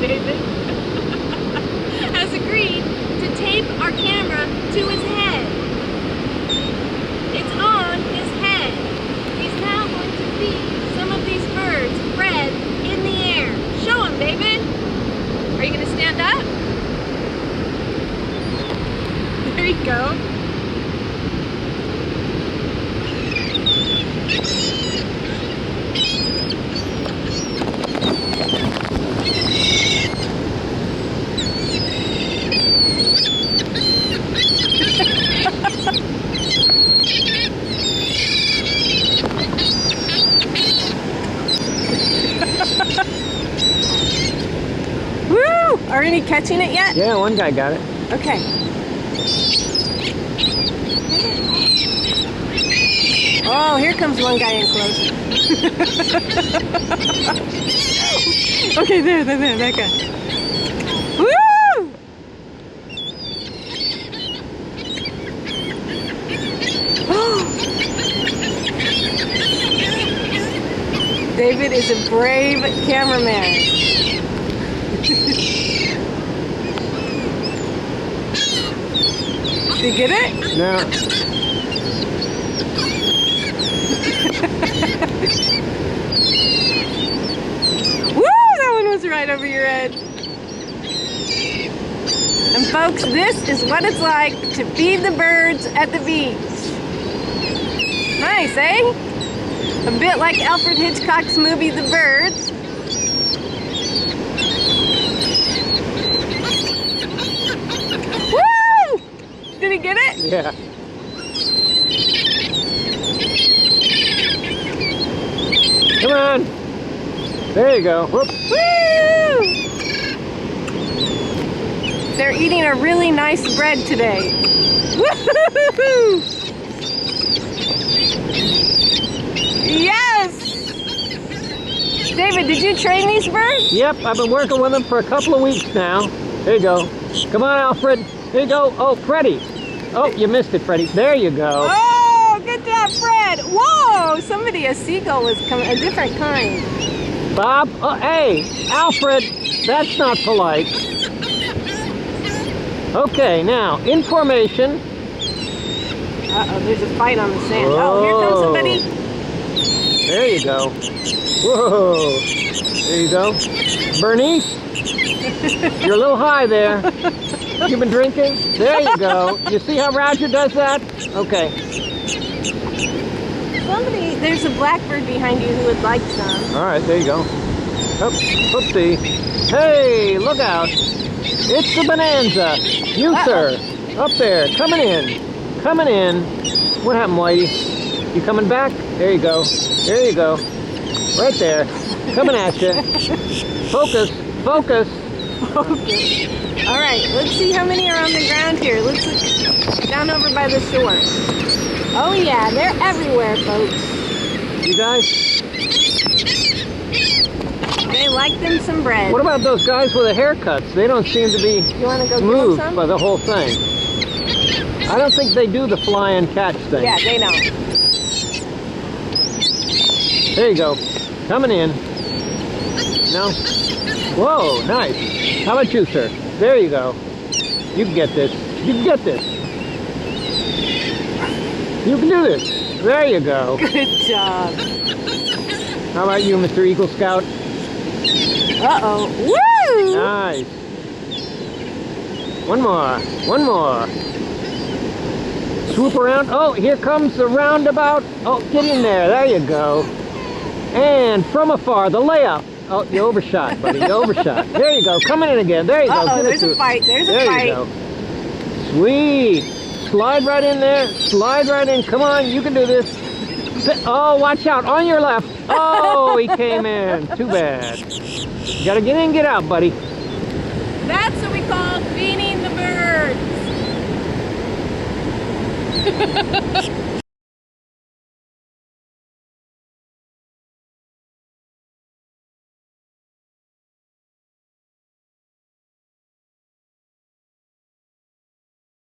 David has agreed to tape our camera to his head. It's on his head. He's now going to feed some of these birds bread in the air. Show him, David. Are you going to stand up? There you go. Woo! Are any catching it yet? Yeah, one guy got it. Okay. Oh, here comes one guy in close. Okay, there, that guy. Woo! David is a brave cameraman. Did you get it? No. Woo! That one was right over your head. And folks, this is what it's like to feed the birds at the beach. Nice, eh? A bit like Alfred Hitchcock's movie, The Birds. Woo! Did he get it? Yeah. Come on. There you go. Whoop. Woo! They're eating a really nice bread today. Woo-hoo-hoo-hoo! Yes! David, did you train these birds? Yep, I've been working with them for a couple of weeks now. There you go. Come on, Alfred. Here you go. Oh, Freddie. Oh, you missed it, Freddie. There you go. Oh, good job, Fred. Whoa, a seagull was coming, a different kind. Bob? Oh, hey, Alfred. That's not polite. Okay, now, in formation. Uh-oh, there's a fight on the sand. Oh, here comes somebody. There you go. Whoa. There you go. Bernice, you're a little high there. You've been drinking? There you go. You see how Roger does that? Okay. There's a blackbird behind you who would like some. All right, there you go. Oops, oopsie. Hey, look out. It's the Bonanza. You, sir. Up there. Coming in. Coming in. What happened, Whitey? You coming back? There you go. There you go. Right there. Coming at you. Focus. Focus. Focus. All right, let's see how many are on the ground here. Let's look down over by the shore. Oh yeah, they're everywhere, folks. You guys? They like them some bread. What about those guys with the haircuts? They don't seem to be moved by the whole thing. I don't think they do the fly and catch thing. Yeah, they don't. There you go. Coming in. No? Whoa, nice. How about you, sir? There you go. You can get this. You can get this. You can do this. There you go. Good job. How about you, Mr. Eagle Scout? Uh-oh. Woo! Nice. One more. One more. Swoop around. Oh, here comes the roundabout. Oh, get in there. There you go. And from afar, the layup. Oh, you overshot, buddy. You overshot. There you go. Coming in again. There you go. Uh-oh, there's a fight. There's a fight. There you go. Sweet. Slide right in there. Slide right in. Come on. You can do this. Oh, watch out. On your left. Oh, he came in. Too bad. You got to get in and get out, buddy. That's what we call feeding the birds.